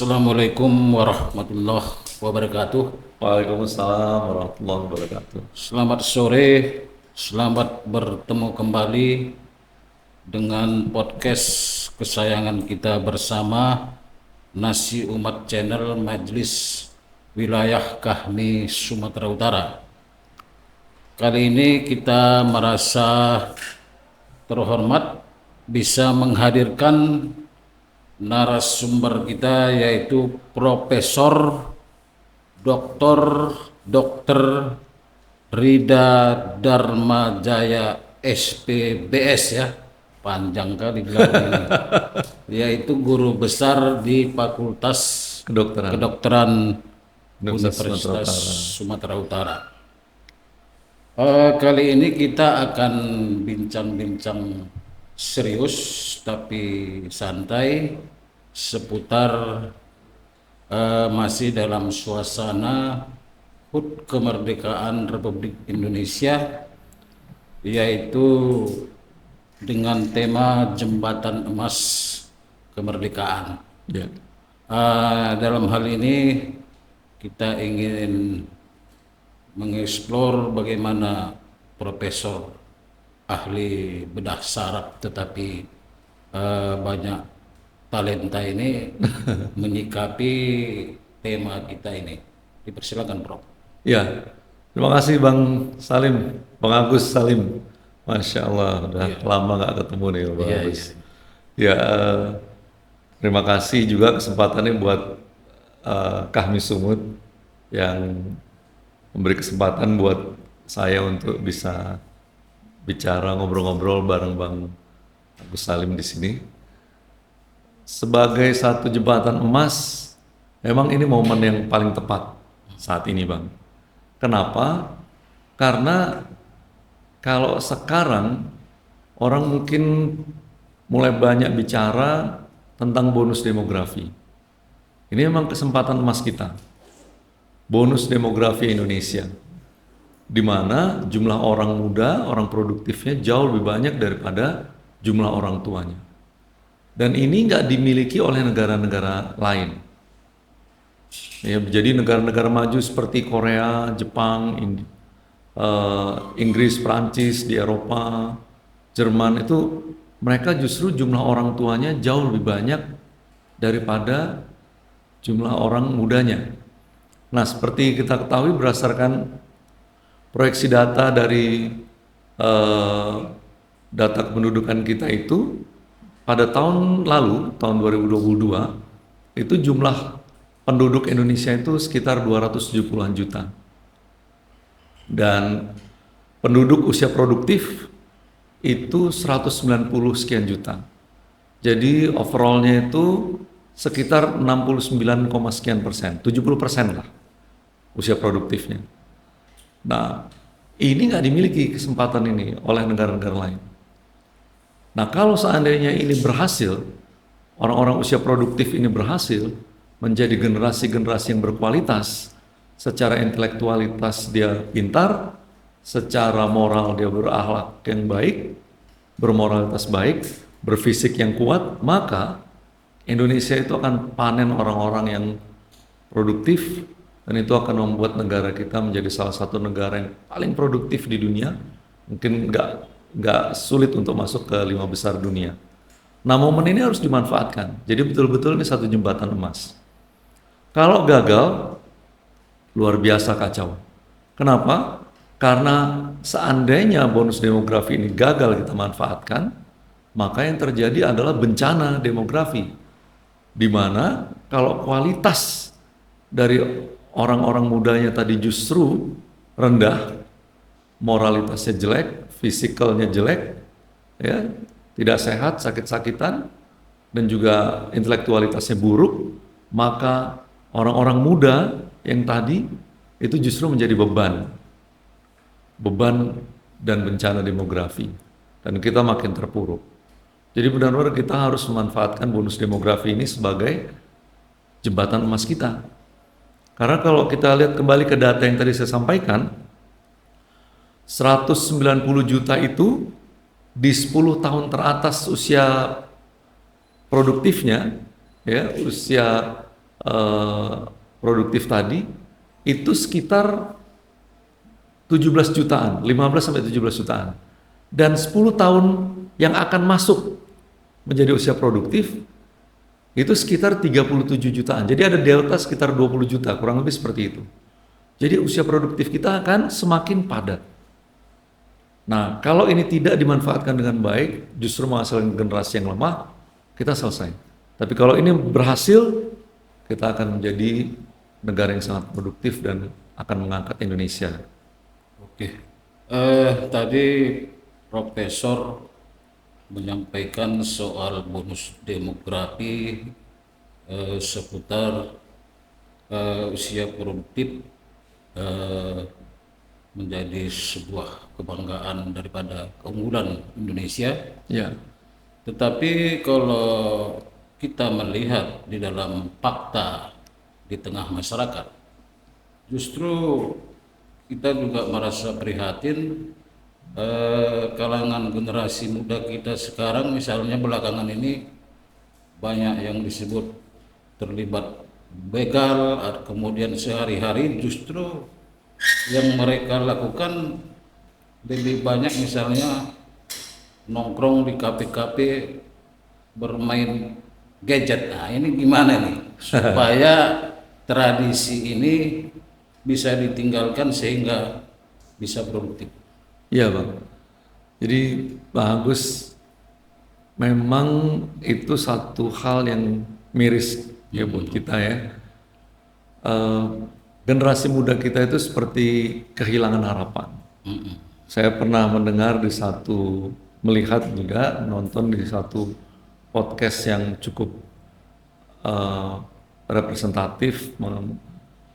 Assalamualaikum warahmatullahi wabarakatuh. Waalaikumsalam warahmatullahi wabarakatuh. Selamat sore, selamat bertemu kembali dengan podcast kesayangan kita bersama Nasi Umat Channel Majelis Wilayah Kahmi Sumatera Utara. Kali ini kita merasa terhormat bisa menghadirkan narasumber kita, yaitu Profesor Dr. Rida Dharmajaya SPBS, ya panjang kali gelar ini, yaitu guru besar di Fakultas Kedokteran Universitas Sumatera Utara. Kali ini kita akan bincang-bincang serius tapi santai seputar masih dalam suasana HUT kemerdekaan Republik Indonesia, yaitu dengan tema jembatan emas kemerdekaan. Dalam hal ini kita ingin mengeksplor bagaimana Profesor ahli bedah saraf tetapi banyak talenta ini menyikapi tema kita ini. Dipersilakan, Prof. Ya, terima kasih Bang Salim, Bang Agus Salim. Masya Allah, udah lama nggak ketemu nih Bang Agus. Ya, terima kasih juga kesempatannya buat Kahmi Sumut yang memberi kesempatan buat saya untuk bisa bicara, ngobrol-ngobrol bareng Bang Agus Salim di sini. Sebagai satu jembatan emas, memang ini momen yang paling tepat saat ini, Bang. Kenapa? Karena kalau sekarang orang mungkin mulai banyak bicara tentang bonus demografi. Ini memang kesempatan emas kita. Bonus demografi Indonesia, di mana jumlah orang muda, orang produktifnya jauh lebih banyak daripada jumlah orang tuanya. Dan ini nggak dimiliki oleh negara-negara lain. Ya, jadi negara-negara maju seperti Korea, Jepang, Inggris, Prancis di Eropa, Jerman itu mereka justru jumlah orang tuanya jauh lebih banyak daripada jumlah orang mudanya. Nah, seperti kita ketahui berdasarkan proyeksi data dari data kependudukan kita itu pada tahun lalu, tahun 2022, itu jumlah penduduk Indonesia itu sekitar 270-an juta. Dan penduduk usia produktif itu 190 sekian juta. Jadi overallnya itu sekitar 69, sekian persen, 70% lah usia produktifnya. Nah, ini nggak dimiliki kesempatan ini oleh negara-negara lain. Nah, kalau seandainya ini berhasil, orang-orang usia produktif ini berhasil menjadi generasi-generasi yang berkualitas, secara intelektualitas dia pintar, secara moral dia berakhlak yang baik, bermoralitas baik, berfisik yang kuat, maka Indonesia itu akan panen orang-orang yang produktif, dan itu akan membuat negara kita menjadi salah satu negara yang paling produktif di dunia. Mungkin nggak sulit untuk masuk ke 5 besar dunia. Nah, momen ini harus dimanfaatkan. Jadi betul-betul ini satu jembatan emas. Kalau gagal, luar biasa kacau. Kenapa? Karena seandainya bonus demografi ini gagal kita manfaatkan, maka yang terjadi adalah bencana demografi. Di mana kalau kualitas dari orang-orang mudanya tadi justru rendah, moralitasnya jelek, fisikalnya jelek, ya, tidak sehat, sakit-sakitan, dan juga intelektualitasnya buruk, maka orang-orang muda yang tadi itu justru menjadi beban dan bencana demografi, dan kita makin terpuruk. Jadi benar-benar kita harus memanfaatkan bonus demografi ini sebagai jembatan emas kita. Karena kalau kita lihat kembali ke data yang tadi saya sampaikan, 190 juta itu di 10 tahun teratas usia produktifnya, ya, usia eh, produktif tadi itu sekitar 17 jutaan, 15 sampai 17 jutaan. Dan 10 tahun yang akan masuk menjadi usia produktif itu sekitar 37 jutaan. Jadi ada delta sekitar 20 juta, kurang lebih seperti itu. Jadi usia produktif kita akan semakin padat. Nah, kalau ini tidak dimanfaatkan dengan baik, justru menghasilkan generasi yang lemah, kita selesai. Tapi kalau ini berhasil, kita akan menjadi negara yang sangat produktif dan akan mengangkat Indonesia. Oke. Tadi Profesor menyampaikan soal bonus demografi seputar usia produktif eh, menjadi sebuah kebanggaan daripada keunggulan Indonesia. Ya, Tetapi kalau kita melihat di dalam fakta di tengah masyarakat, justru kita juga merasa prihatin kalangan generasi muda kita sekarang, misalnya belakangan ini banyak yang disebut terlibat begal, kemudian sehari-hari justru yang mereka lakukan lebih banyak misalnya nongkrong di kafe-kafe bermain gadget. Nah, ini gimana nih supaya tradisi ini bisa ditinggalkan sehingga bisa produktif? iya Bang. Jadi bagus, memang itu satu hal yang miris ya buat kita ya. Eh, Generasi muda kita itu seperti kehilangan harapan. Saya pernah mendengar melihat juga, nonton di satu podcast yang cukup eh, representatif,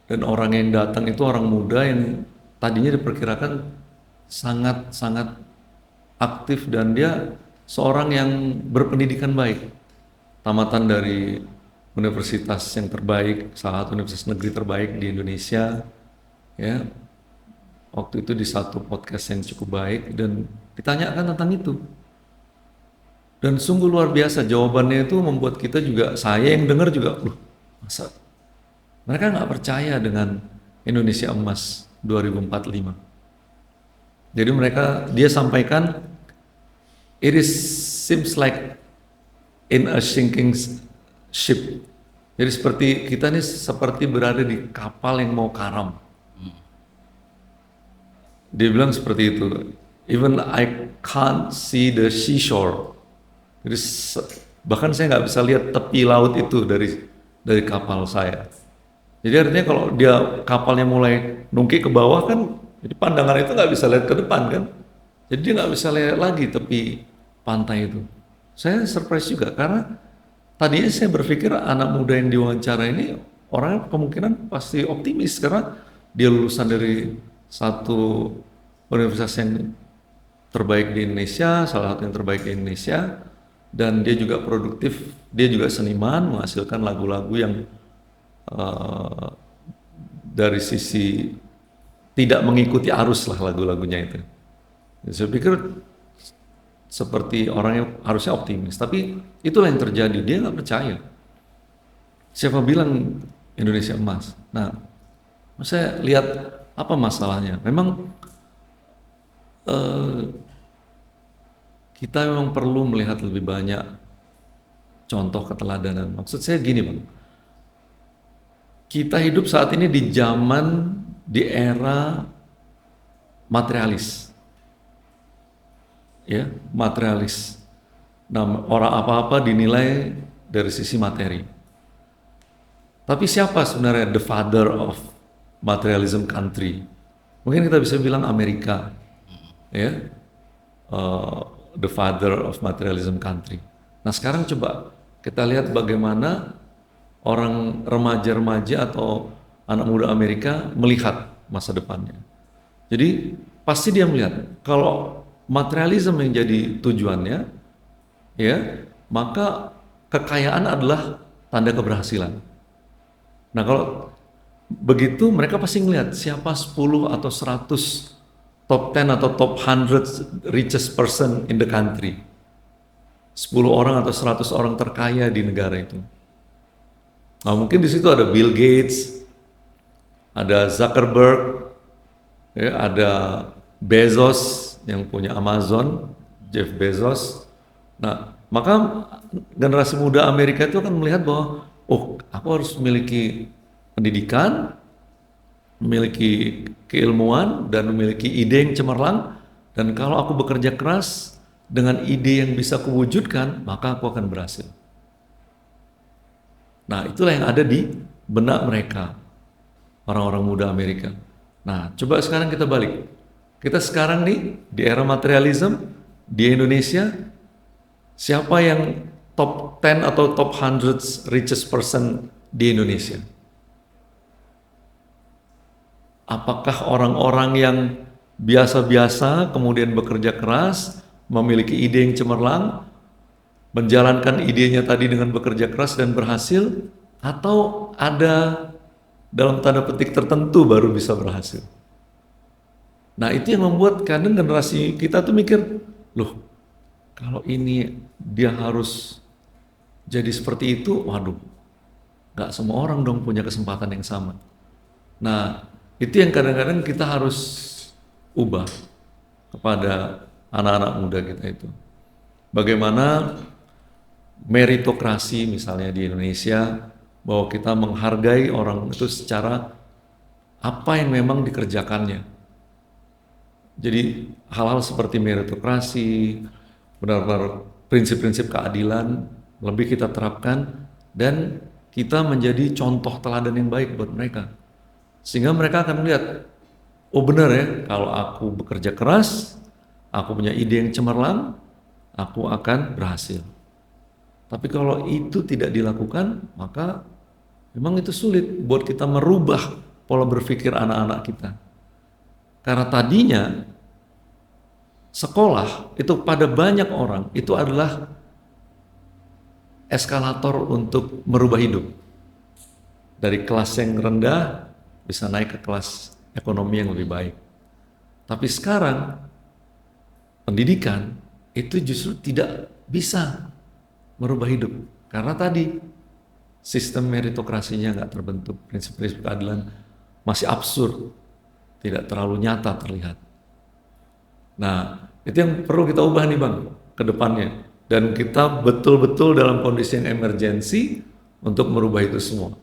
dan orang yang datang itu orang muda yang tadinya diperkirakan sangat-sangat aktif dan dia seorang yang berpendidikan baik, tamatan dari universitas yang terbaik, salah satu universitas negeri terbaik di Indonesia, ya. Waktu itu di satu podcast yang cukup baik dan ditanyakan tentang itu. Dan sungguh luar biasa jawabannya itu membuat kita juga, saya yang dengar juga, loh, masa mereka nggak percaya dengan Indonesia Emas 2045. Jadi dia sampaikan, seems like in a sinking ship. Jadi seperti kita ini seperti berada di kapal yang mau karam. Dia bilang seperti itu. Even I can't see the seashore. Jadi bahkan saya nggak bisa lihat tepi laut itu dari kapal saya. Jadi artinya kalau dia kapalnya mulai nungkik ke bawah kan, jadi pandangan itu nggak bisa lihat ke depan kan. Jadi dia nggak bisa lihat lagi tepi pantai itu. Saya surprise juga karena tadinya saya berpikir anak muda yang diwawancara ini orangnya kemungkinan pasti optimis karena dia lulusan dari satu universitas yang terbaik di Indonesia, salah satu yang terbaik di Indonesia, dan dia juga produktif, dia juga seniman, menghasilkan lagu-lagu yang dari sisi tidak mengikuti arus lah lagu-lagunya itu. Jadi saya pikir seperti orang yang harusnya optimis, tapi itulah yang terjadi, dia nggak percaya. Siapa bilang Indonesia emas? Nah, saya lihat apa masalahnya. Memang kita memang perlu melihat lebih banyak contoh keteladanan. Maksud saya gini Bang, kita hidup saat ini di era materialis. Ya, materialis. Nah, orang apa-apa dinilai dari sisi materi. Tapi siapa sebenarnya the father of materialism country? Mungkin kita bisa bilang Amerika, ya, the father of materialism country. Nah sekarang coba kita lihat bagaimana orang remaja-remaja atau anak muda Amerika melihat masa depannya. Jadi pasti dia melihat kalau materialisme yang jadi tujuannya, ya, maka kekayaan adalah tanda keberhasilan. Nah kalau begitu mereka pasti ngelihat siapa 10 atau 100 top 10 atau top 100 richest person in the country. 10 orang atau 100 orang terkaya di negara itu. Nah, mungkin di situ ada Bill Gates, ada Zuckerberg, ya, ada Bezos yang punya Amazon, Jeff Bezos. Nah, maka generasi muda Amerika itu akan melihat bahwa, oh, aku harus memiliki pendidikan, memiliki keilmuan, dan memiliki ide yang cemerlang. Dan kalau aku bekerja keras dengan ide yang bisa kuwujudkan, maka aku akan berhasil. Nah, itulah yang ada di benak mereka, orang-orang muda Amerika. Nah, coba sekarang kita balik. Kita sekarang nih di era materialism di Indonesia, siapa yang top 10 atau top 100 richest person di Indonesia? Apakah orang-orang yang biasa-biasa kemudian bekerja keras, memiliki ide yang cemerlang, menjalankan idenya tadi dengan bekerja keras dan berhasil, atau ada dalam tanda petik tertentu baru bisa berhasil? Nah, itu yang membuat kadang generasi kita tuh mikir, loh, kalau ini dia harus jadi seperti itu, waduh, nggak semua orang dong punya kesempatan yang sama. Nah, itu yang kadang-kadang kita harus ubah kepada anak-anak muda kita itu. Bagaimana meritokrasi misalnya di Indonesia, bahwa kita menghargai orang itu secara apa yang memang dikerjakannya. Jadi hal-hal seperti meritokrasi, benar-benar prinsip-prinsip keadilan lebih kita terapkan, dan kita menjadi contoh teladan yang baik buat mereka. Sehingga mereka akan melihat, oh benar ya, kalau aku bekerja keras, aku punya ide yang cemerlang, aku akan berhasil. Tapi kalau itu tidak dilakukan, maka memang itu sulit buat kita merubah pola berpikir anak-anak kita. Karena tadinya sekolah itu pada banyak orang itu adalah eskalator untuk merubah hidup. Dari kelas yang rendah bisa naik ke kelas ekonomi yang lebih baik. Tapi sekarang pendidikan itu justru tidak bisa merubah hidup. Karena tadi sistem meritokrasinya nggak terbentuk, prinsip-prinsip keadilan masih absurd, tidak terlalu nyata terlihat. Nah, itu yang perlu kita ubah nih Bang, ke depannya. Dan kita betul-betul dalam kondisi yang emergensi untuk merubah itu semua.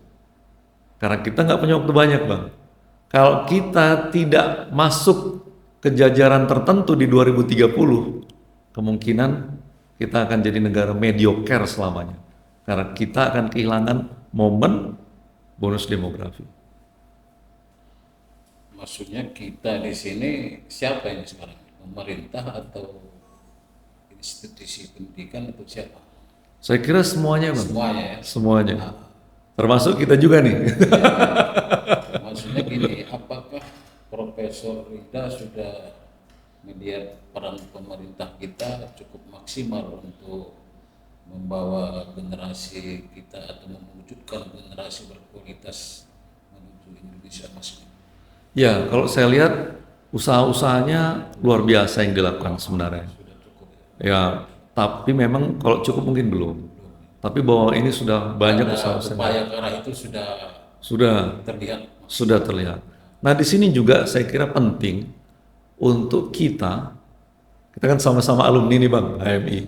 Karena kita nggak punya waktu banyak Bang. Kalau kita tidak masuk ke jajaran tertentu di 2030, kemungkinan kita akan jadi negara mediocre selamanya. Karena kita akan kehilangan momen bonus demografi. Maksudnya kita di sini siapa ini sekarang? Pemerintah atau institusi pendidikan atau siapa? Saya kira semuanya Bang. Semuanya ya. Semuanya. Termasuk kita juga nih. Maksudnya gini, apakah Profesor Rida sudah melihat peran pemerintah kita cukup maksimal untuk membawa generasi kita atau mewujudkan generasi berkualitas menuju Indonesia Emas? Ya, kalau saya lihat usaha-usahanya luar biasa yang dilakukan sebenarnya. Sudah cukup ya? Ya, tapi memang kalau cukup mungkin belum. Tapi bahwa ini sudah banyak Ada usaha-usaha. upaya ke arah itu Sudah terlihat. terlihat. Nah, di sini juga saya kira penting untuk kita kan sama-sama alumni nih Bang, HMI.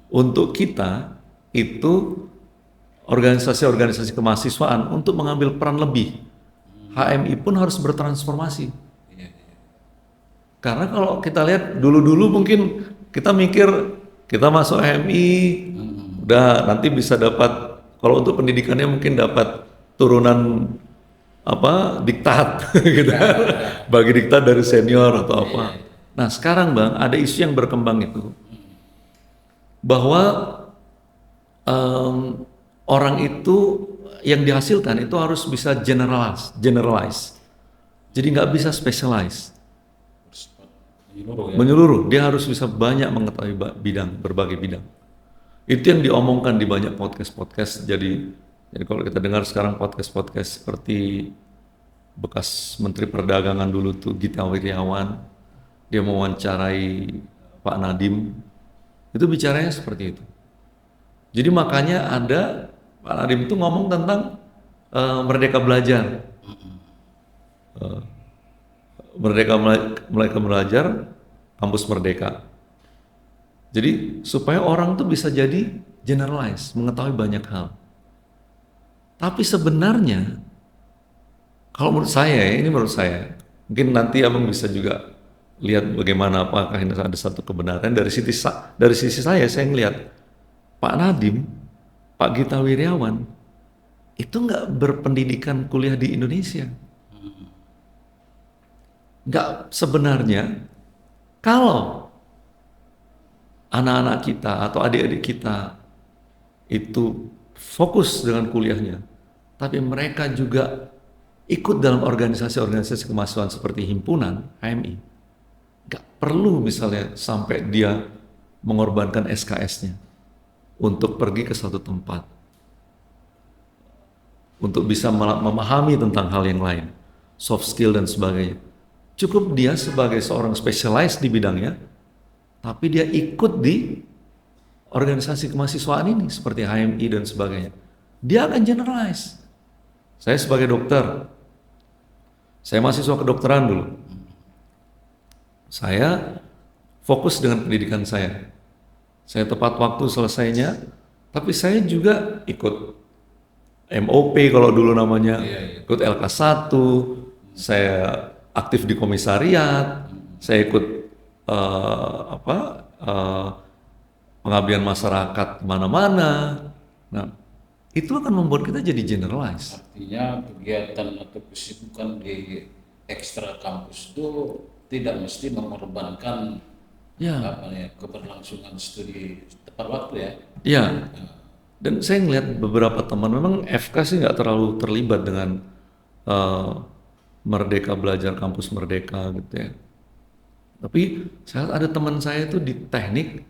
Untuk kita itu organisasi-organisasi kemahasiswaan untuk mengambil peran lebih. HMI pun harus bertransformasi. Karena kalau kita lihat dulu-dulu mungkin kita mikir kita masuk HMI, udah nanti bisa dapat, kalau untuk pendidikannya mungkin dapat turunan diktat gitu, bagi diktat dari senior atau apa. Nah sekarang Bang ada isu yang berkembang itu bahwa orang itu yang dihasilkan itu harus bisa generalize. Jadi nggak bisa specialize. Menyeluruh, dia harus bisa banyak mengetahui berbagai bidang. Itu yang diomongkan di banyak podcast. Jadi kalau kita dengar sekarang podcast seperti bekas Menteri Perdagangan dulu tuh Gita Wirjawan, dia mewawancarai Pak Nadiem, itu bicaranya seperti itu. Jadi makanya ada Pak Nadiem itu ngomong tentang Merdeka Belajar. Eh, Merdeka Belajar, kampus Merdeka. Jadi supaya orang tuh bisa jadi generalize, mengetahui banyak hal. Tapi sebenarnya, kalau menurut saya, ini menurut saya, mungkin nanti abang bisa juga lihat bagaimana apakah ini ada satu kebenaran dari sisi saya ngelihat Pak Nadiem, Pak Gita Wirjawan itu nggak berpendidikan kuliah di Indonesia. Nggak, sebenarnya kalau anak-anak kita atau adik-adik kita itu fokus dengan kuliahnya, tapi mereka juga ikut dalam organisasi-organisasi kemahasiswaan seperti himpunan, HMI, nggak perlu misalnya sampai dia mengorbankan SKS-nya untuk pergi ke suatu tempat, untuk bisa memahami tentang hal yang lain, soft skill dan sebagainya. Cukup dia sebagai seorang spesialis di bidangnya, tapi dia ikut di organisasi kemahasiswaan ini seperti HMI dan sebagainya. Dia akan generalize. Saya sebagai dokter, saya mahasiswa kedokteran dulu. Saya fokus dengan pendidikan saya. Saya tepat waktu selesainya, tapi saya juga ikut MOP kalau dulu namanya, ikut LK1, saya aktif di komisariat, saya ikut pengabdian masyarakat mana-mana. Nah, itu akan membuat kita jadi generalize. Artinya kegiatan atau kesibukan di ekstra kampus itu tidak mesti mengorbankan keberlangsungan studi tepat waktu ya. Iya. Dan saya ngelihat beberapa teman memang FK sih nggak terlalu terlibat dengan Merdeka Belajar, kampus Merdeka gitu ya. Tapi saya ada teman saya itu di teknik,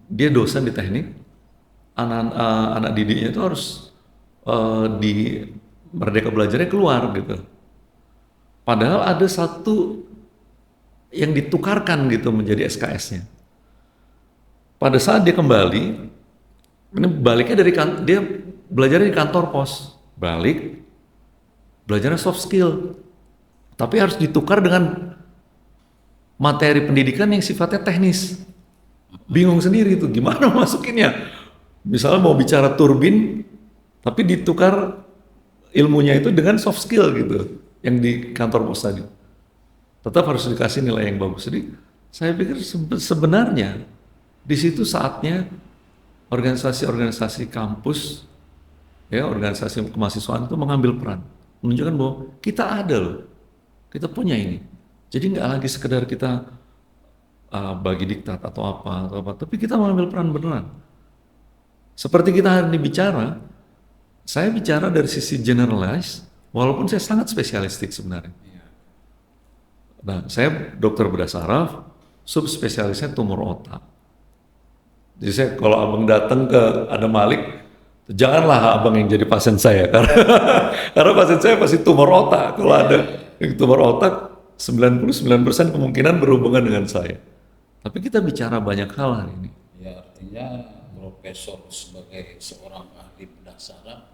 dia dosen di teknik, anak didiknya itu harus di Merdeka Belajarnya keluar gitu. Padahal ada satu yang ditukarkan gitu menjadi SKS-nya. Pada saat dia kembali, ini baliknya dia belajarnya di kantor pos, balik belajarnya soft skill, tapi harus ditukar dengan materi pendidikan yang sifatnya teknis. Bingung sendiri itu gimana masukinnya. Misalnya mau bicara turbin, tapi ditukar ilmunya itu dengan soft skill gitu, yang di kantor pos tadi. Tetap harus dikasih nilai yang bagus. Jadi saya pikir sebenarnya di situ saatnya organisasi-organisasi kampus, ya organisasi kemahasiswaan itu mengambil peran, menunjukkan bahwa kita ada loh, kita punya ini. Jadi nggak lagi sekedar kita bagi diktat atau apa, tapi kita mengambil peran beneran. Seperti kita hari ini bicara, saya bicara dari sisi generalize, walaupun saya sangat spesialistik sebenarnya. Nah, saya dokter bedah saraf, subspesialisnya tumor otak. Jadi saya kalau abang datang ke ada Malik, janganlah abang yang jadi pasien saya, karena pasien saya pasti tumor otak. Kalau ada tumor otak, 99% kemungkinan berhubungan dengan saya. Tapi kita bicara banyak hal hari ini. Ya, artinya profesor sebagai seorang ahli bedah saraf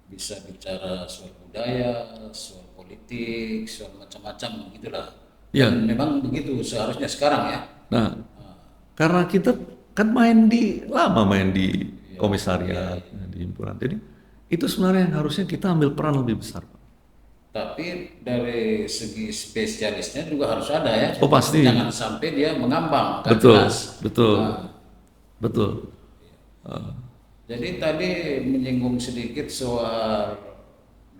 bisa bicara soal budaya, soal politik, soal macam-macam gitulah. Ya. Dan memang begitu seharusnya sekarang ya. Nah, karena kita kan main di komisariat, di himpunan. Jadi itu sebenarnya yang harusnya kita ambil peran lebih besar. Tapi dari segi spesialisnya juga harus ada ya. Oh pasti. Jangan sampai dia mengambang. Betul. Jadi tadi menyinggung sedikit soal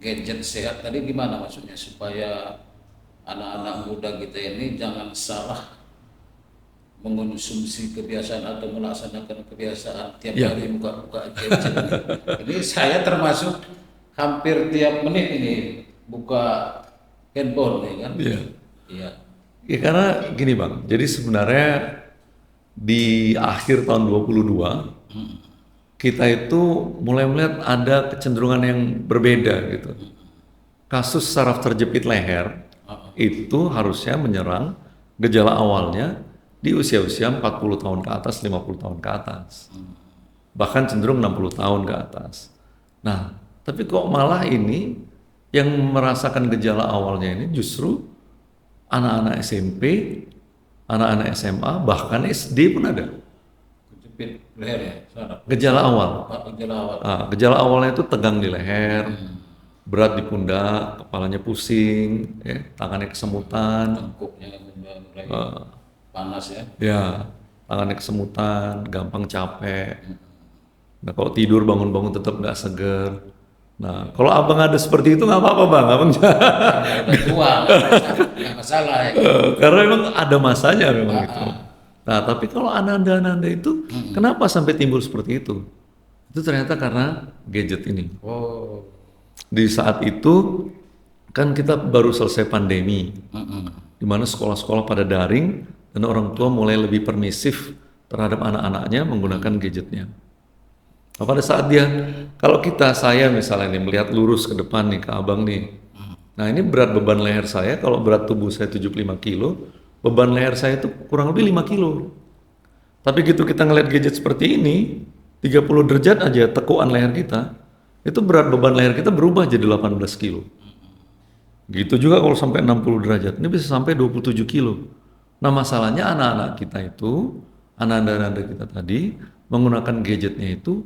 gadget sehat tadi, gimana maksudnya supaya anak-anak muda kita ini jangan salah mengonsumsi kebiasaan atau melaksanakan kebiasaan tiap hari buka-buka gadget. Ini saya termasuk hampir tiap menit ini buka handphone nih kan. Iya. Ya karena gini Bang, jadi sebenarnya di akhir tahun 2022 kita itu mulai melihat ada kecenderungan yang berbeda gitu. Kasus saraf terjepit leher itu harusnya menyerang gejala awalnya di usia-usia 40 tahun ke atas, 50 tahun ke atas. Bahkan cenderung 60 tahun ke atas. Nah, Tapi kok malah ini yang merasakan gejala awalnya ini justru anak-anak SMP, anak-anak SMA, bahkan SD pun ada. Kejepit leher ya, saraf. Gejala awal. Gejala awal. Gejala awalnya itu tegang di leher, berat di pundak, kepalanya pusing, tangannya kesemutan, Tengkuknya mulai panas ya. ya, tangannya kesemutan, gampang capek. Nah, kalau tidur bangun-bangun tetap nggak seger. Nah, kalau abang ada seperti itu nggak apa-apa bang, abang Udah tua, nggak masalah ya. karena memang ada masanya memang itu. Nah, tapi kalau ananda-ananda itu, kenapa sampai timbul seperti itu? Itu ternyata karena gadget ini. Oh. Di saat itu kan kita baru selesai pandemi, di mana sekolah-sekolah pada daring dan orang tua mulai lebih permisif terhadap anak-anaknya menggunakan gadgetnya. Nah, pada saat dia, kalau saya misalnya nih melihat lurus ke depan nih ke abang nih, nah ini berat beban leher saya, kalau berat tubuh saya 75 kilo, beban leher saya itu kurang lebih 5 kilo. Tapi gitu kita ngeliat gadget seperti ini, 30 derajat aja tekuan leher kita, itu berat beban leher kita berubah jadi 18 kilo. Gitu juga kalau sampai 60 derajat, ini bisa sampai 27 kilo. Nah masalahnya anak-anak kita itu, anak-anak kita tadi, menggunakan gadgetnya itu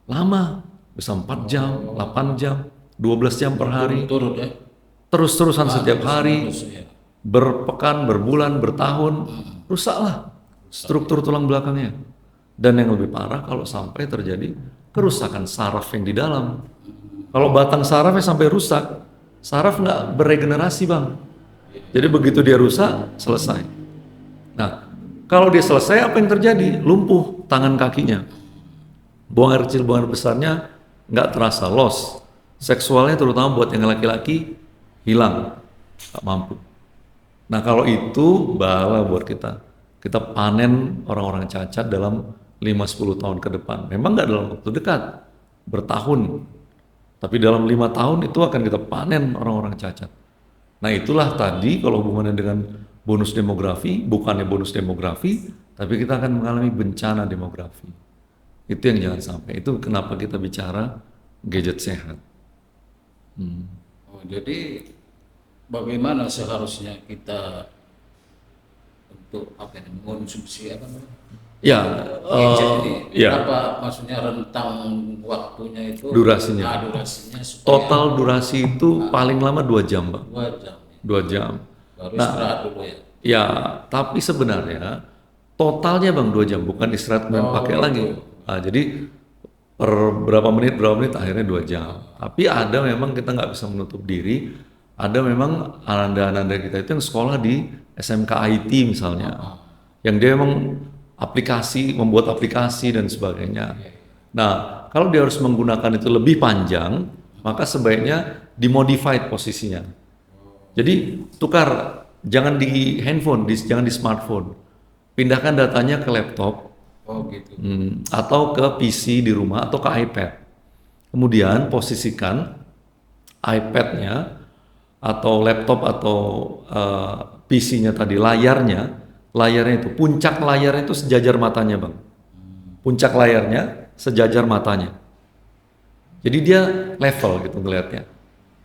lama, bisa 4 jam, 8 jam, 12 jam per hari, Turut ya. terus-terusan setiap hari, Terus, ya. berpekan, berbulan, bertahun, rusaklah struktur tulang belakangnya. Dan yang lebih parah kalau sampai terjadi kerusakan saraf yang di dalam. Kalau batang sarafnya sampai rusak, saraf nggak beregenerasi bang. Jadi begitu dia rusak, selesai. Nah, kalau dia selesai apa yang terjadi? Lumpuh tangan kakinya. Buang air kecil, buang air besarnya nggak terasa, loss. Seksualnya terutama buat yang laki-laki hilang, nggak mampu. Nah kalau itu bala buat kita. Kita panen orang-orang cacat dalam 5-10 tahun ke depan. Memang nggak dalam waktu dekat, bertahun. Tapi dalam 5 tahun itu akan kita panen orang-orang cacat. Nah itulah tadi kalau hubungannya dengan bonus demografi, bukannya bonus demografi, tapi kita akan mengalami bencana demografi. Itu yang jangan sampai. Itu kenapa kita bicara gadget sehat. Oh, jadi bagaimana seharusnya kita untuk mengonsumsi apa namanya? Ya, Gadget ini ya. berapa maksudnya rentang waktunya itu? Durasinya. Durasinya supaya Total durasi itu paling lama 2 jam, Bang. 2 jam. 2 jam. Baru istirahat dulu ya. Ya, tapi sebenarnya totalnya Bang 2 jam, bukan istirahat kemudian pakai lagi. Nah, jadi per berapa menit akhirnya 2 jam. Tapi ada memang kita nggak bisa menutup diri, ada memang ananda-ananda kita itu yang sekolah di SMK IT misalnya, yang dia memang membuat aplikasi dan sebagainya. Nah, kalau dia harus menggunakan itu lebih panjang, maka sebaiknya dimodified posisinya. Jadi tukar, jangan di handphone, jangan di smartphone. Pindahkan datanya ke laptop, Oh gitu. atau ke PC di rumah atau ke iPad. Kemudian posisikan iPad-nya atau laptop atau PC-nya tadi, layarnya itu, puncak layarnya itu sejajar matanya bang. Puncak layarnya sejajar matanya. Jadi dia level gitu ngelihatnya,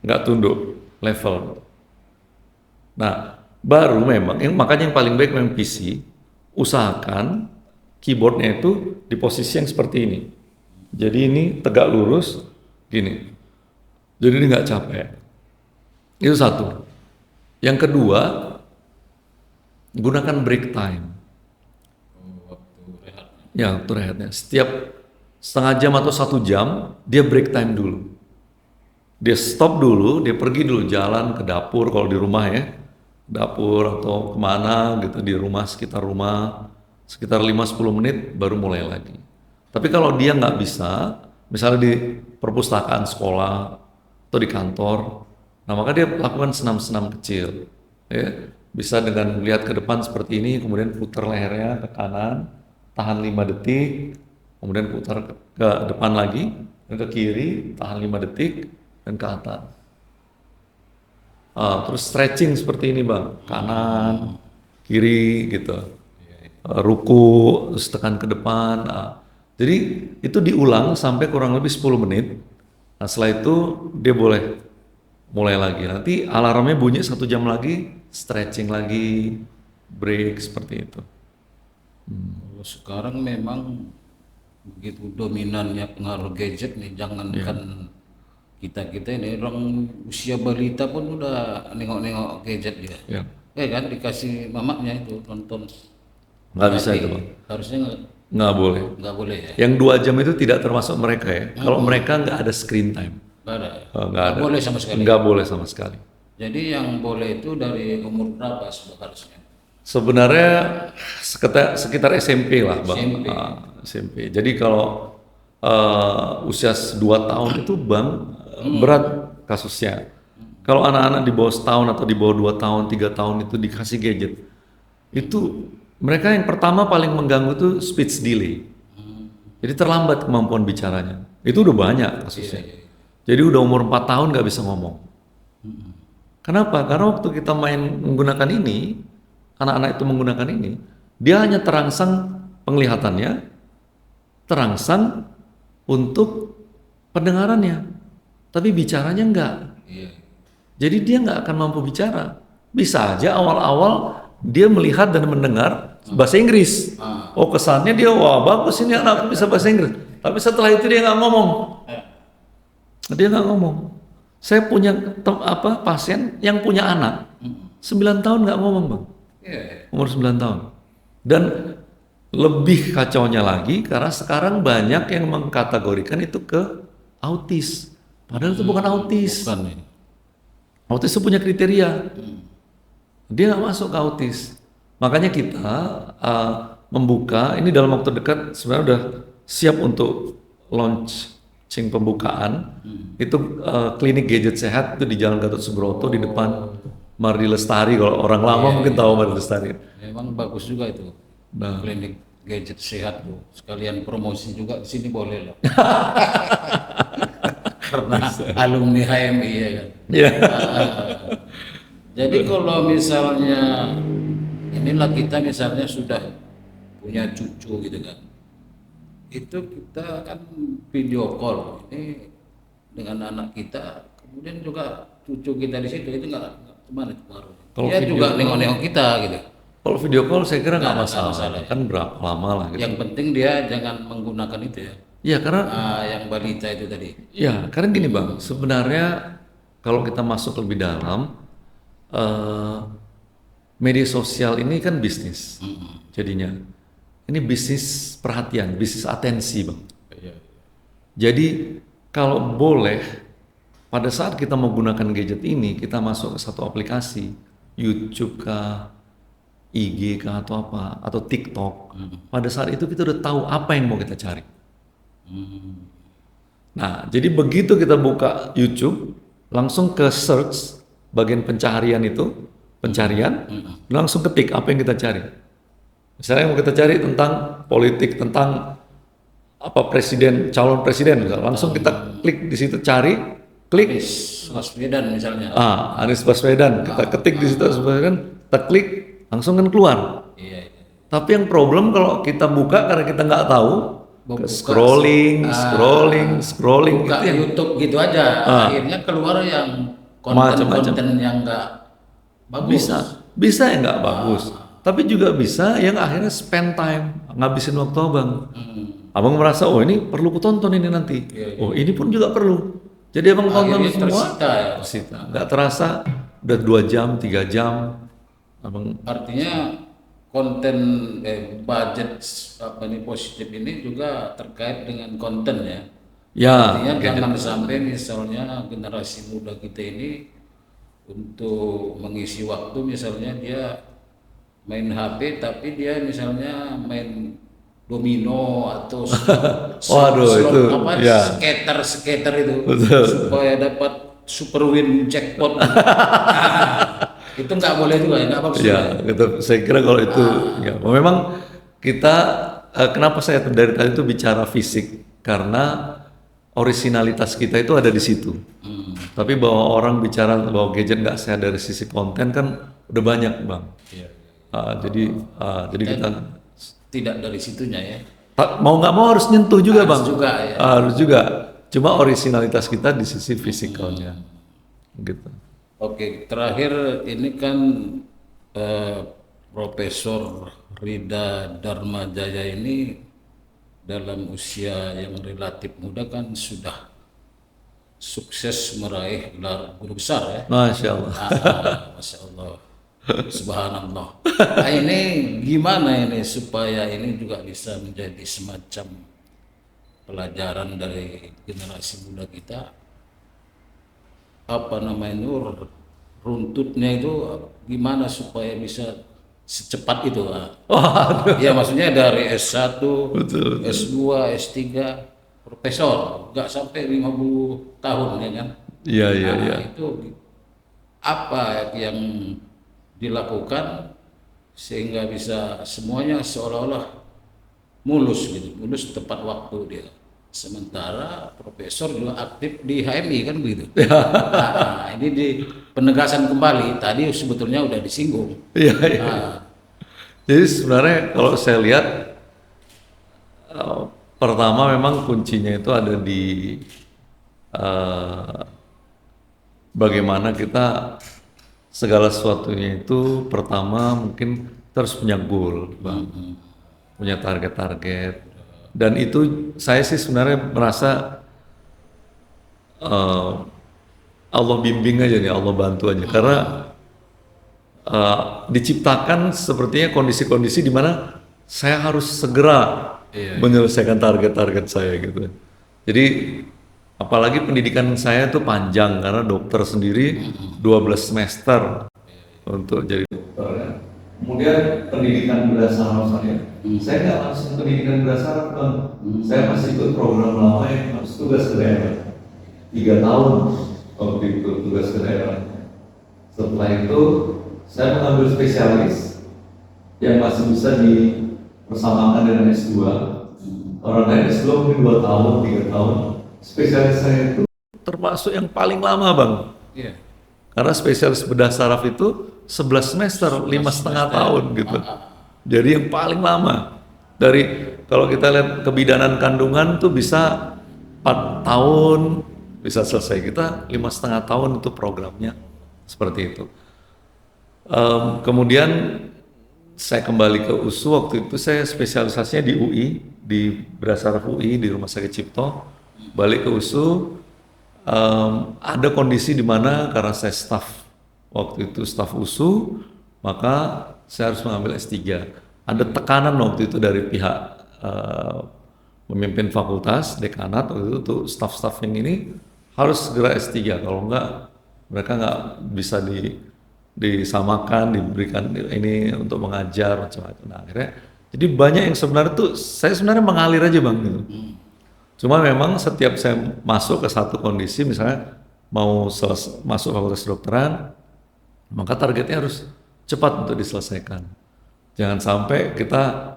nggak tunduk, level. Nah, baru memang, makanya yang paling baik memang PC, usahakan keyboardnya itu di posisi yang seperti ini. Jadi ini tegak lurus, gini. Jadi ini nggak capek. Itu satu. Yang kedua, gunakan break time. Waktu rehatnya. Ya, waktu rehatnya. Setiap setengah jam atau 1 jam, dia break time dulu. Dia stop dulu, dia pergi dulu jalan ke dapur kalau di rumah ya. Dapur atau kemana gitu di rumah, sekitar 5-10 menit baru mulai lagi. Tapi kalau dia nggak bisa, misalnya di perpustakaan sekolah atau di kantor, nah maka dia lakukan senam-senam kecil. Ya. Bisa dengan melihat ke depan seperti ini, kemudian putar lehernya ke kanan, tahan 5 detik, kemudian putar ke depan lagi, dan ke kiri, tahan 5 detik, dan ke atas. Terus stretching seperti ini bang, kanan, kiri gitu. Ruku, terus tekan ke depan. Jadi itu diulang sampai kurang lebih 10 menit. Nah setelah itu dia boleh mulai lagi. Nanti alarmnya bunyi 1 jam lagi, stretching lagi, break seperti itu. Kalau sekarang memang begitu dominannya pengaruh gadget nih, jangankan kita ini orang usia balita pun udah nengok-nengok gadget dia. Ya. Kan dikasih mamaknya itu nonton. Nggak bisa Tapi itu Bang. harusnya Nggak boleh. nggak boleh ya. Yang 2 jam itu tidak termasuk mereka ya. Kalau mereka nggak ada screen time. Nggak ada. Nggak ada. Boleh sama sekali. Nggak boleh sama sekali. Jadi yang boleh itu dari umur berapa harusnya? Sebenarnya sekitar SMP lah Bang. SMP. SMP. Jadi kalau usia 2 tahun itu Bang berat kasusnya. Kalau anak-anak di bawah setahun atau di bawah 2 tahun, 3 tahun itu dikasih gadget, itu mereka yang pertama paling mengganggu itu speech delay. Jadi terlambat kemampuan bicaranya. Itu udah banyak kasusnya. Jadi udah umur 4 tahun nggak bisa ngomong. Kenapa? Karena waktu kita main menggunakan ini, anak-anak itu menggunakan ini, dia hanya terangsang penglihatannya, terangsang untuk pendengarannya, tapi bicaranya enggak. Jadi dia nggak akan mampu bicara. Bisa aja awal-awal dia melihat dan mendengar bahasa Inggris. Oh kesannya dia wah bagus ini anak bisa bahasa Inggris. Tapi setelah itu dia nggak ngomong. Dia nggak ngomong. Saya punya pasien yang punya anak 9 tahun nggak ngomong Bang. Umur 9 tahun. Dan lebih kacaunya lagi karena sekarang banyak yang mengkategorikan itu ke autis. Padahal itu bukan autis. Bukan ini. Autis itu punya kriteria. Dia nggak masuk ke autis. Makanya kita membuka ini dalam waktu dekat sebenarnya udah siap untuk launching pembukaan. Itu klinik gadget sehat itu di Jalan Gatot Subroto di depan Mardi Lestari. Kalau orang lama mungkin tahu Mardi Lestari. Memang bagus juga itu. Klinik gadget sehat tuh. Sekalian promosi juga di sini boleh lah. Karena alumni HMI ya kan. Jadi kalau misalnya inilah kita misalnya sudah punya cucu gitu kan, itu kita kan video call ini dengan anak kita, kemudian juga cucu kita di situ itu nggak kemana kemarin. Dia juga nengok-nengok kita gitu. Kalau video call saya kira nggak masalah. masalah. Kan berapa lama lah gitu. Yang penting dia jangan menggunakan itu ya. Ya karena Yang balita itu tadi. ya karena gini Bang, sebenarnya kalau kita masuk lebih dalam media sosial ini kan bisnis. Jadinya ini bisnis perhatian, bisnis atensi Bang. Jadi kalau boleh pada saat kita menggunakan gadget ini kita masuk ke satu aplikasi YouTube kah, IG kah atau apa atau TikTok. Pada saat itu kita udah tahu apa yang mau kita cari. Nah, jadi begitu kita buka YouTube, langsung ke search bagian pencarian itu, langsung ketik apa yang kita cari. Misalnya mau kita cari tentang politik, tentang apa presiden, calon presiden, misalnya. Langsung kita klik di situ cari, klik. Anies Baswedan misalnya. Anies Baswedan, kita ketik di situ Baswedan, kita klik, langsung kan keluar. Iya. Tapi yang problem kalau kita buka karena kita nggak tahu, scrolling Buka gitu ya. YouTube gitu aja. Akhirnya keluar yang konten-konten yang enggak bagus. Bisa yang nggak bagus. Tapi juga bisa yang akhirnya spend time, ngabisin waktu abang. Abang merasa, oh ini perlu kutonton ini nanti. Oh ini pun juga perlu. Jadi abang tonton semua, tersita. Nggak terasa, udah 2 jam, 3 jam. Abang Artinya konten budget positif ini juga terkait dengan konten ya. ya, Artinya jangan sampai misalnya generasi muda kita ini untuk mengisi waktu misalnya dia main HP tapi dia misalnya main domino atau skater itu supaya dapat super win jackpot. Itu nggak boleh juga ya, nggak bagus. Ya, gitu. Saya kira kalau itu, ya, memang kita kenapa saya dari tadi itu bicara fisik karena orisinalitas kita itu ada di situ. Tapi bahwa orang bicara bahwa gadget nggak sehat dari sisi konten kan udah banyak Bang. Jadi kita tidak dari situnya ya. Mau nggak mau harus nyentuh juga Bang. Juga ya. Harus juga. Cuma originalitas kita di sisi fisikalnya, gitu. Oke, terakhir ini kan Profesor Rida Dharmajaya ini dalam usia yang relatif muda kan sudah sukses meraih gelar guru besar ya. Masya Allah. Masya Allah, Subhanallah. Nah, ini gimana ini supaya ini juga bisa menjadi semacam pelajaran dari generasi muda kita, apa namanya itu runtutnya itu gimana supaya bisa secepat itu ya maksudnya dari S1, Betul. S2, S3, profesor, nggak sampai 50 tahun ya kan. Iya, iya, Nah, iya. itu apa yang dilakukan sehingga bisa semuanya seolah-olah mulus gitu, mulus tepat waktu dia. Sementara profesor juga aktif di HMI kan begitu. Nah, ini di penegasan kembali tadi sebetulnya udah disinggung. Iya, iya. Nah, Jadi sebenarnya kalau saya lihat, eh, pertama memang kuncinya itu ada di eh, bagaimana kita segala sesuatunya itu pertama mungkin kita harus punya goal, Bang. Punya target-target. Dan itu saya sih sebenarnya merasa eh, Allah bimbing aja nih, Allah bantu aja. Karena diciptakan sepertinya kondisi-kondisi di mana saya harus segera menyelesaikan target-target saya gitu. Jadi apalagi pendidikan saya tuh panjang karena dokter sendiri 12 semester untuk jadi dokter ya. Kemudian pendidikan berdasar saya nggak langsung pendidikan berdasar, Bang. Saya masih ikut program lama yang harus tugas ke daerah. 3 tahun waktu itu tugas ke daerah. Setelah itu saya mengambil spesialis yang masih bisa dipersamakan dengan S2. Orang lain S2 mungkin 2 tahun, 3 tahun. Spesialis saya itu termasuk yang paling lama, Bang. iya. Karena spesialis bedah saraf itu 11 semester, 5,5 tahun gitu. Jadi yang paling lama. Dari kalau kita lihat kebidanan kandungan tuh bisa 4 tahun bisa selesai. Kita 5,5 tahun itu programnya seperti itu. Kemudian saya kembali ke USU, waktu itu saya spesialisasinya di UI, di bedah saraf UI di Rumah Sakit Cipto. Balik ke USU, ada kondisi di mana karena saya staf waktu itu staf USU, maka saya harus mengambil S3. Ada tekanan waktu itu dari pihak pemimpin fakultas, dekanat waktu itu tuh staf-staf yang ini harus segera S3, kalau enggak mereka nggak bisa disamakan, diberikan ini untuk mengajar macam-macam. Nah, akhirnya jadi banyak yang sebenarnya tuh saya sebenarnya mengalir aja, Bang gitu. Cuma memang setiap saya masuk ke satu kondisi, misalnya mau masuk fakultas kedokteran, maka targetnya harus cepat untuk diselesaikan. Jangan sampai kita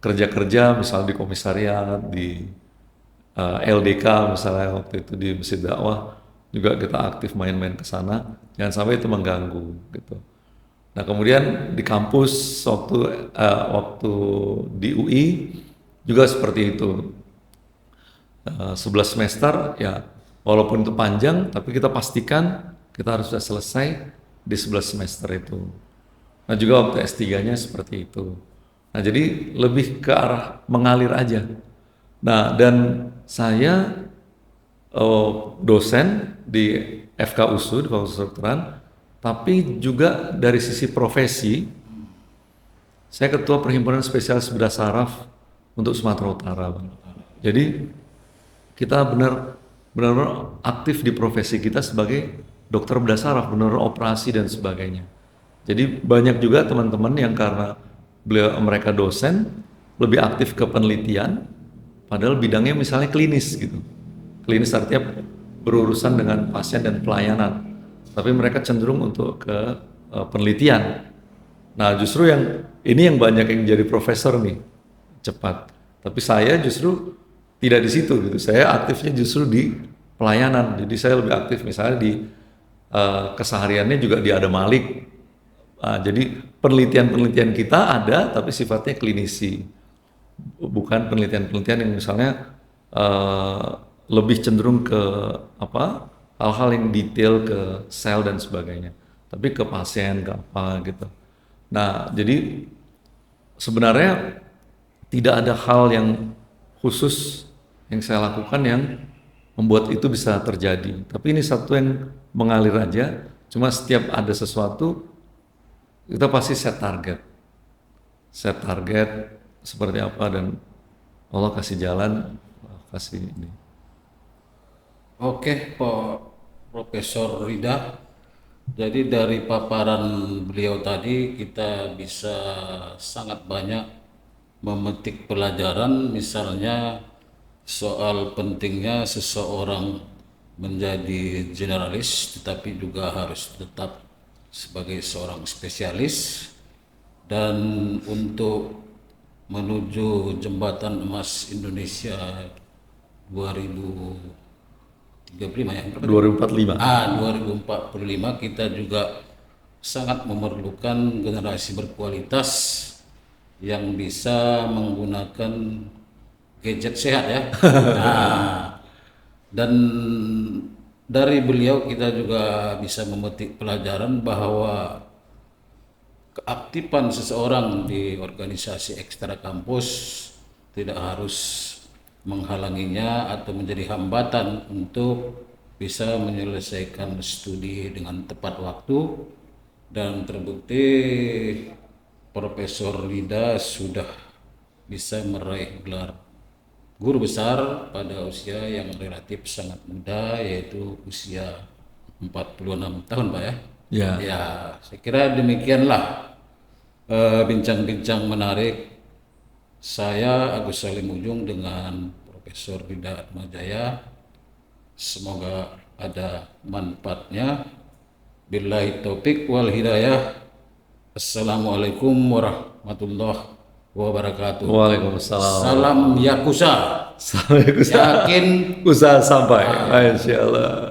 kerja-kerja misalnya di komisariat, di LDK misalnya waktu itu di Masjid Dakwah, juga kita aktif main-main ke sana, jangan sampai itu mengganggu gitu. Nah kemudian di kampus waktu di UI juga seperti itu. 11 semester ya walaupun itu panjang tapi kita pastikan kita harus sudah selesai di 11 semester itu. Nah juga waktu S3-nya seperti itu. Nah jadi lebih ke arah mengalir aja. Nah dan saya dosen di FKUSU, di Fakultas Kedokteran, tapi juga dari sisi profesi saya ketua Perhimpunan Spesialis Bedah Saraf untuk Sumatera Utara, Bang. Jadi kita benar-benar aktif di profesi kita sebagai dokter bedah saraf, benar operasi dan sebagainya. Jadi banyak juga teman-teman yang karena mereka dosen lebih aktif ke penelitian, padahal bidangnya misalnya klinis gitu. Klinis artinya berurusan dengan pasien dan pelayanan, tapi mereka cenderung untuk ke penelitian. Nah justru yang banyak yang jadi profesor nih cepat, tapi saya justru tidak di situ gitu. Saya aktifnya justru di pelayanan. Jadi saya lebih aktif misalnya di kesehariannya juga di Adamalik. Jadi penelitian-penelitian kita ada tapi sifatnya klinisi. Bukan penelitian-penelitian yang misalnya lebih cenderung ke apa hal-hal yang detail ke sel dan sebagainya. Tapi ke pasien ke apa gitu. Nah jadi sebenarnya tidak ada hal yang khusus yang saya lakukan yang membuat itu bisa terjadi. Tapi ini satu yang mengalir aja. Cuma setiap ada sesuatu kita pasti set target. Set target seperti apa dan Allah kasih jalan, Allah kasih ini. Oke, Pak Profesor Rida. Jadi dari paparan beliau tadi kita bisa sangat banyak memetik pelajaran, misalnya soal pentingnya seseorang menjadi generalis tetapi juga harus tetap sebagai seorang spesialis, dan untuk menuju jembatan emas Indonesia 2035 ya, 2045. 2045 kita juga sangat memerlukan generasi berkualitas yang bisa menggunakan gadget sehat ya. Nah, dan dari beliau kita juga bisa memetik pelajaran bahwa keaktifan seseorang di organisasi ekstra kampus tidak harus menghalanginya atau menjadi hambatan untuk bisa menyelesaikan studi dengan tepat waktu, dan terbukti Profesor Rida sudah bisa meraih gelar guru besar pada usia yang relatif sangat muda, yaitu usia 46 tahun Pak ya. Ya. Ya, saya kira demikianlah bincang-bincang menarik saya Agus Salim Ujung dengan Profesor Rida Atmajaya. Semoga ada manfaatnya. Billahi taufik wal hidayah. Assalamualaikum warahmatullahi wabarakatuh. Waalaikumsalam. Salam Yakuza. Sampai Yakin usaha sampai. Masya Allah.